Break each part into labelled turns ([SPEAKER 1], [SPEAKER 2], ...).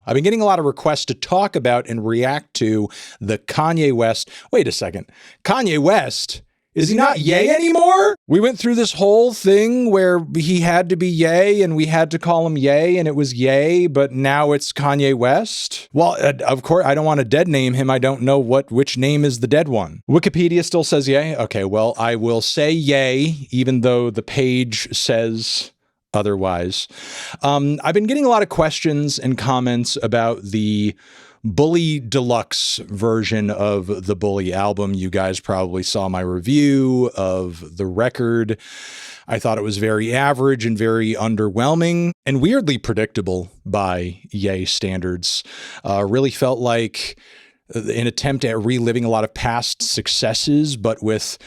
[SPEAKER 1] I've been getting a lot of requests to talk about and react to the Kanye West. Wait a second. Kanye West? Is he not Ye anymore? We went through this whole thing where he had to be Ye and we had to call him Ye and it was Ye, but now it's Kanye West? Well, of course, I don't want to dead name him. I don't know which name is the dead one. Wikipedia still says Ye? Okay, well, I will say Ye, even though the page says otherwise. I've been getting a lot of questions and comments about the Bully Deluxe version of the Bully album. You guys probably saw my review of the record. I thought it was very average and very underwhelming and weirdly predictable by Ye standards. Really felt like an attempt at reliving a lot of past successes, but with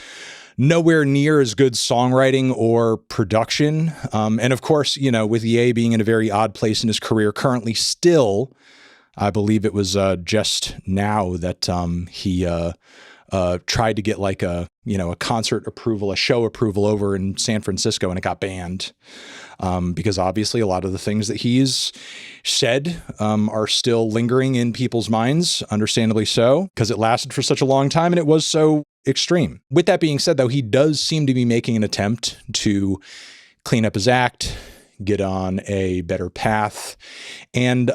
[SPEAKER 1] nowhere near as good songwriting or production. And of course, you know, with Ye being in a very odd place in his career currently still, I believe it was just now that he tried to get like a concert approval, a show approval over in San Francisco, and it got banned because obviously a lot of the things that he's said are still lingering in people's minds, understandably so, because it lasted for such a long time and it was so extreme. With that being said, though, he does seem to be making an attempt to clean up his act, get on a better path, and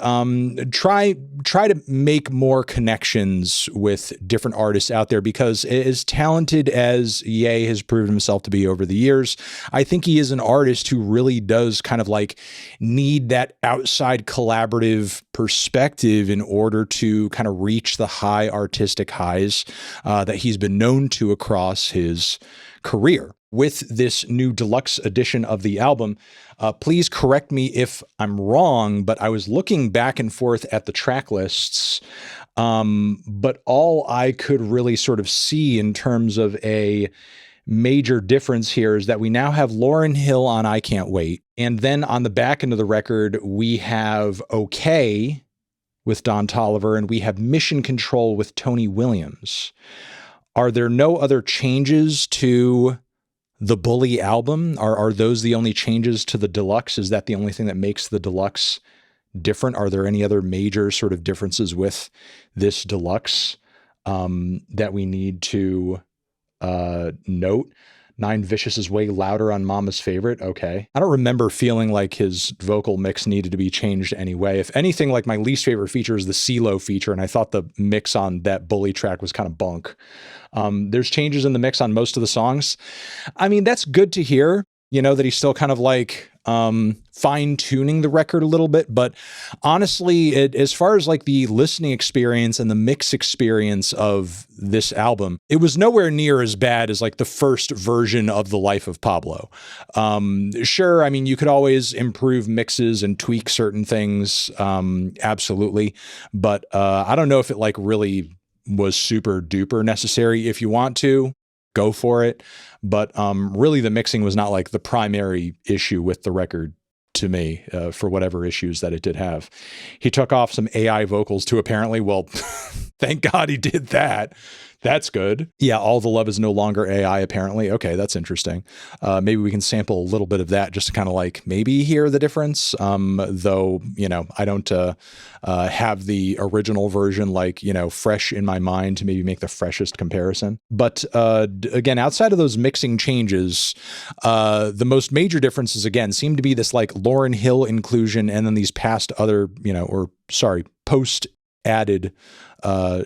[SPEAKER 1] try to make more connections with different artists out there, because as talented as Ye has proven himself to be over the years, I think he is an artist who really does kind of like need that outside collaborative perspective in order to kind of reach the high artistic highs that he's been known to across his career. With this new deluxe edition of the album, please correct me if I'm wrong, but I was looking back and forth at the track lists, but all I could really sort of see in terms of a major difference here is that we now have Lauryn Hill on I Can't Wait. And then on the back end of the record, we have Okay with Don Toliver, and we have Mission Control with Tony Williams. Are there no other changes to the Bully album? Are those the only changes to the deluxe? Is that the only thing that makes the deluxe different? Are there any other major sort of differences with this deluxe that we need to note? Nine Vicious is way louder on Mama's Favorite. Okay. I don't remember feeling like his vocal mix needed to be changed anyway. If anything, like my least favorite feature is the CeeLo feature, and I thought the mix on that Bully track was kind of bunk. There's changes in the mix on most of the songs. I mean, that's good to hear, you know, that he's still kind of like fine-tuning the record a little bit. But honestly, as far as like the listening experience and the mix experience of this album, it was nowhere near as bad as like the first version of The Life of Pablo. Sure, I mean, you could always improve mixes and tweak certain things, absolutely. But I don't know if it like really was super duper necessary. If you want to, go for it. But really the mixing was not like the primary issue with the record to me, for whatever issues that it did have. He took off some AI vocals too, apparently. Well, thank God he did that. That's good. Yeah, All the Love is no longer AI, apparently. Okay, that's interesting. Maybe we can sample a little bit of that just to kind of like maybe hear the difference. Though, you know, I don't have the original version like, you know, fresh in my mind to maybe make the freshest comparison. But again, outside of those mixing changes, the most major differences, again, seem to be this like Lauryn Hill inclusion and then these past other, you know, post added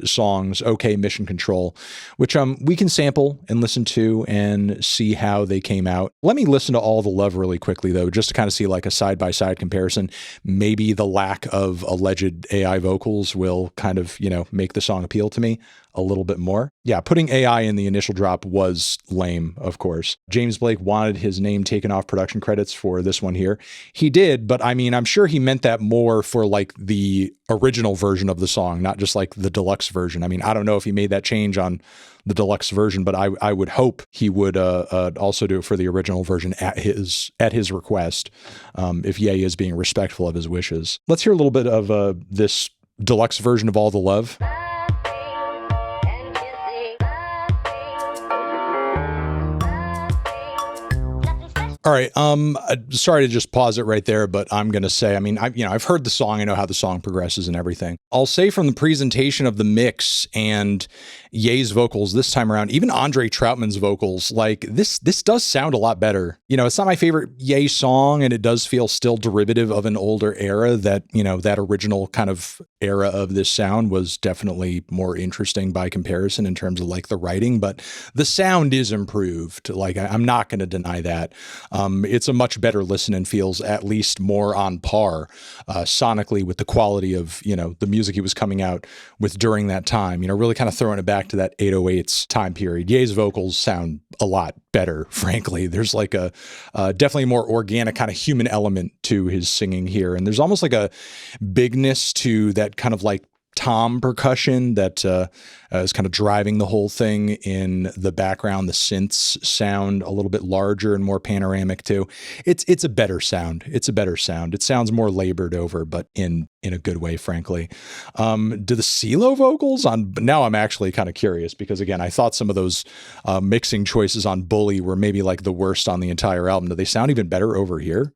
[SPEAKER 1] songs, Okay, Mission Control, which we can sample and listen to and see how they came out. Let me listen to All the Love really quickly, though, just to kind of see like a side-by-side comparison. Maybe the lack of alleged AI vocals will kind of, you know, make the song appeal to me a little bit more. Yeah, putting AI in the initial drop was lame, of course. James Blake wanted his name taken off production credits for this one here. He did, but I mean, I'm sure he meant that more for like the original version of the song, not just like the deluxe version. I mean, I don't know if he made that change on the deluxe version, but I would hope he would also do it for the original version at his request, if Ye is being respectful of his wishes. Let's hear a little bit of this deluxe version of All the Love. All right. Sorry to just pause it right there, but I'm going to say, I mean, I've heard the song. I know how the song progresses and everything. I'll say from the presentation of the mix and Ye's vocals this time around, even Andre Troutman's vocals, like this does sound a lot better. It's not my favorite Ye song, and it does feel still derivative of an older era that, that original kind of era of this sound was definitely more interesting by comparison in terms of like the writing, but the sound is improved. Like I'm not going to deny that. It's a much better listen and feels at least more on par sonically with the quality of, the music he was coming out with during that time, really kind of throwing it back to that 808s time period. Ye's vocals sound a lot better, frankly. There's like a definitely more organic kind of human element to his singing here. And there's almost like a bigness to that kind of like tom percussion that is kind of driving the whole thing in the background. The synths sound a little bit larger and more panoramic too. It's a better sound. It's a better sound. It sounds more labored over, but in a good way, frankly. Do the CeeLo vocals on, now I'm actually kind of curious because again, I thought some of those mixing choices on Bully were maybe like the worst on the entire album. Do they sound even better over here?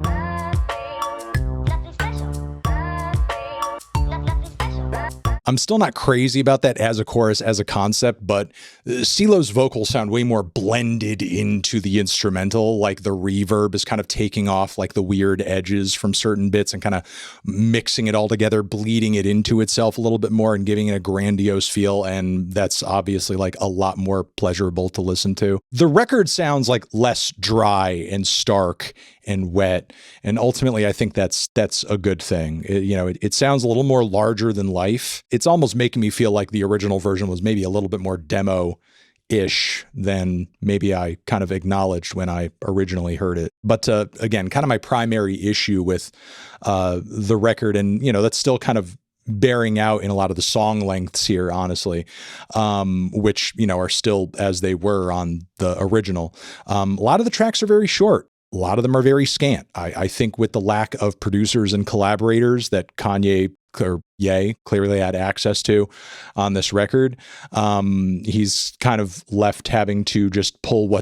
[SPEAKER 1] I'm still not crazy about that as a chorus, as a concept, but CeeLo's vocals sound way more blended into the instrumental. Like the reverb is kind of taking off like the weird edges from certain bits and kind of mixing it all together, bleeding it into itself a little bit more and giving it a grandiose feel. And that's obviously like a lot more pleasurable to listen to. The record sounds like less dry and stark and wet. And ultimately, I think that's a good thing. It sounds a little more larger than life. It's almost making me feel like the original version was maybe a little bit more demo-ish than maybe I kind of acknowledged when I originally heard it. But again, kind of my primary issue with the record, and, that's still kind of bearing out in a lot of the song lengths here, honestly, which, are still as they were on the original. A lot of the tracks are very short. A lot of them are very scant. I think with the lack of producers and collaborators that Kanye or Ye clearly had access to on this record, he's kind of left having to just cobble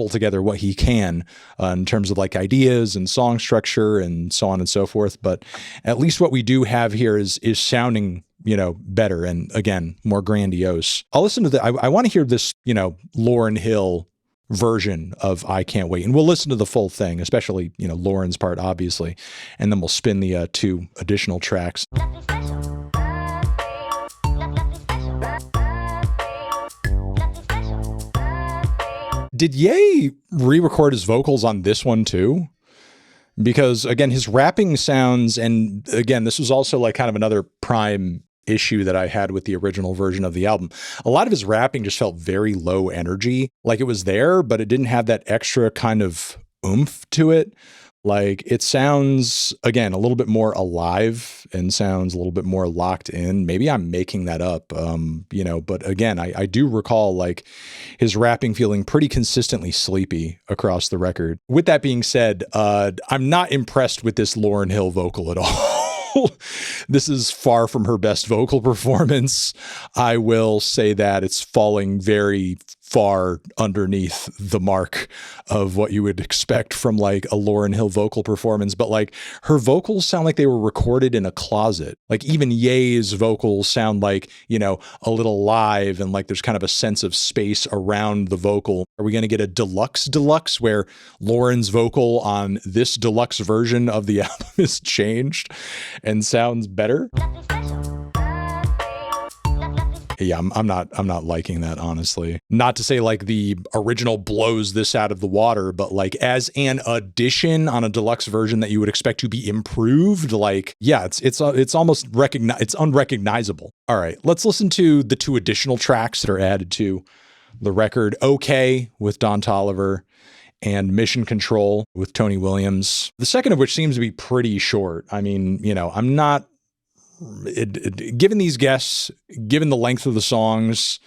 [SPEAKER 1] together what he can in terms of like ideas and song structure and so on and so forth. But at least what we do have here is sounding, better and again, more grandiose. I'll listen to I want to hear this, Lauryn Hill version of I Can't Wait. And we'll listen to the full thing, especially, Lauryn's part, obviously. And then we'll spin the two additional tracks. Did Ye re-record his vocals on this one too? Because again, his rapping sounds, and again, this was also like kind of another prime issue that I had with the original version of the album. A lot of his rapping just felt very low energy. Like it was there, but it didn't have that extra kind of oomph to it. Like it sounds, again, a little bit more alive and sounds a little bit more locked in. Maybe I'm making that up, but again, I do recall like his rapping feeling pretty consistently sleepy across the record. With that being said, I'm not impressed with this Lauryn Hill vocal at all. This is far from her best vocal performance. I will say that it's falling very far underneath the mark of what you would expect from like a Lauryn Hill vocal performance. But like her vocals sound like they were recorded in a closet. Like even Ye's vocals sound like, a little live and like there's kind of a sense of space around the vocal. Are we going to get a deluxe where Lauryn's vocal on this deluxe version of the album is changed and sounds better? Yeah, I'm not liking that, honestly. Not to say like the original blows this out of the water, but like as an addition on a deluxe version that you would expect to be improved, like, yeah, it's almost it's unrecognizable. All right, let's listen to the two additional tracks that are added to the record. Okay with Don Toliver and Mission Control with Tony Williams. The second of which seems to be pretty short. I mean, I'm not given these guests, given the length of the songs,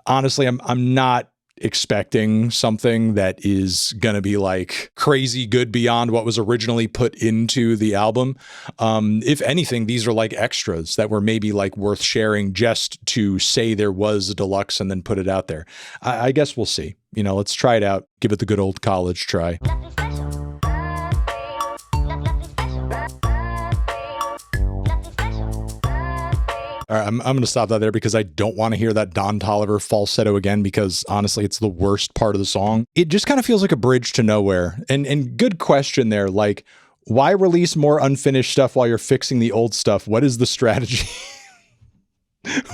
[SPEAKER 1] honestly, I'm not expecting something that is going to be like crazy good beyond what was originally put into the album. If anything, these are like extras that were maybe like worth sharing just to say there was a deluxe and then put it out there. I guess we'll see. You know, let's try it out. Give it the good old college try. All right, I'm going to stop that there because I don't want to hear that Don Toliver falsetto again, because honestly, it's the worst part of the song. It just kind of feels like a bridge to nowhere. And good question there. Like, why release more unfinished stuff while you're fixing the old stuff? What is the strategy?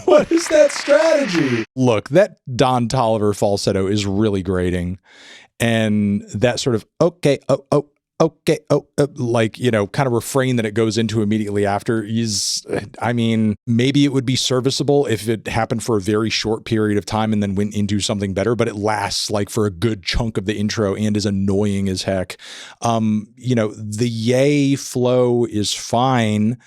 [SPEAKER 1] What is that strategy? Look, that Don Toliver falsetto is really grating. And that sort of, okay, like, you know, kind of refrain that it goes into immediately after is, I mean, maybe it would be serviceable if it happened for a very short period of time and then went into something better, but it lasts like for a good chunk of the intro and is annoying as heck. You know, the yay flow is fine.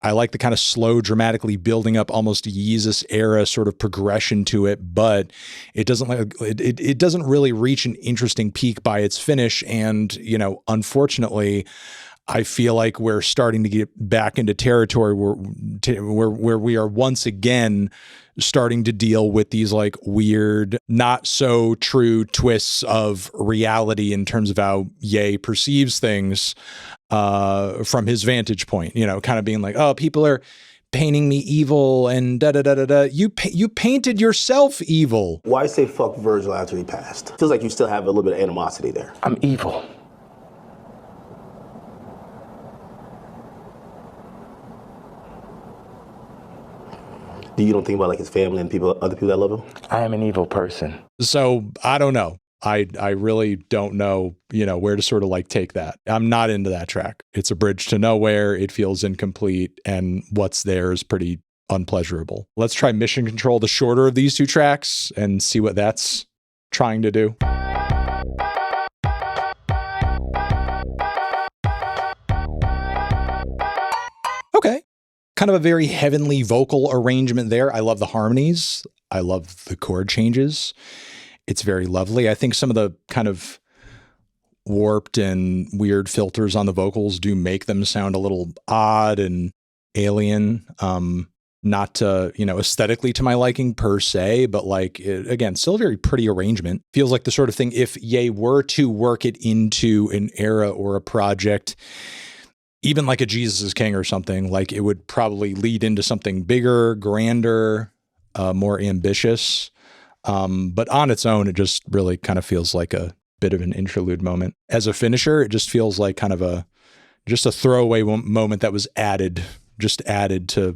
[SPEAKER 1] I like the kind of slow, dramatically building up, almost Yeezus era sort of progression to it, but it doesn't really reach an interesting peak by its finish. And, you know, unfortunately, I feel like we're starting to get back into territory where we are once again starting to deal with these like weird, not so true twists of reality in terms of how Ye perceives things from his vantage point, you know, kind of being like, oh, people are painting me evil and da da da da da. You painted yourself evil.
[SPEAKER 2] Why say fuck Virgil after he passed? Feels like you still have a little bit of animosity there.
[SPEAKER 3] I'm evil.
[SPEAKER 2] You don't think about like his family and other people that love him?
[SPEAKER 3] I am an evil person.
[SPEAKER 1] So I don't know. I really don't know, you know, where to sort of like take that. I'm not into that track. It's a bridge to nowhere. It feels incomplete, and what's there is pretty unpleasurable. Let's try Mission Control, the shorter of these two tracks, and see what that's trying to do. Okay. Kind of a very heavenly vocal arrangement there. I love the harmonies. I love the chord changes. It's very lovely. I think some of the kind of warped and weird filters on the vocals do make them sound a little odd and alien. Not you know, aesthetically to my liking per se, but like, again, still a very pretty arrangement. Feels like the sort of thing, if Ye were to work it into an era or a project, even like a Jesus is King or something, like it would probably lead into something bigger, grander, more ambitious. But on its own, it just really kind of feels like a bit of an interlude moment. As a finisher, it just feels like kind of just a throwaway moment that was added to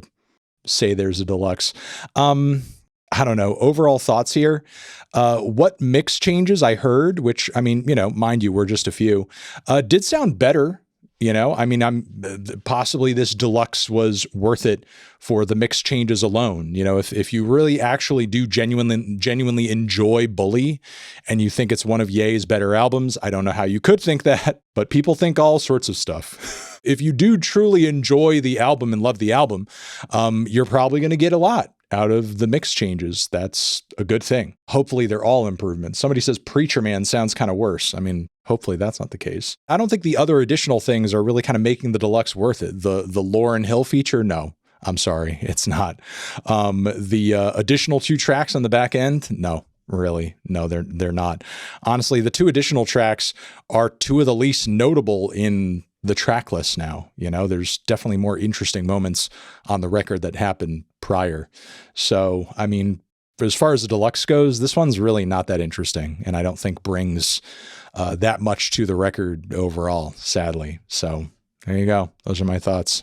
[SPEAKER 1] say there's a deluxe. I don't know. Overall thoughts here. What mix changes I heard, which, I mean, you know, mind you, were just a few, did sound better. You know, I mean, possibly this deluxe was worth it for the mix changes alone. You know, if you really actually do genuinely enjoy Bully and you think it's one of Ye's better albums, I don't know how you could think that, but people think all sorts of stuff. If you do truly enjoy the album and love the album, you're probably going to get a lot out of the mix changes. That's a good thing. Hopefully they're all improvements. Somebody says Preacher Man sounds kind of worse. I mean, hopefully that's not the case. I don't think the other additional things are really kind of making the deluxe worth it. The Lauryn Hill feature, no, I'm sorry, it's not. The additional 2 tracks on the back end, no. Really, no, they're not. Honestly, the 2 additional tracks are 2 of the least notable in the track list now. You know, there's definitely more interesting moments on the record that happened prior. So, I mean, as far as the deluxe goes, this one's really not that interesting, and I don't think brings that much to the record overall, sadly. So there you go. Those are my thoughts.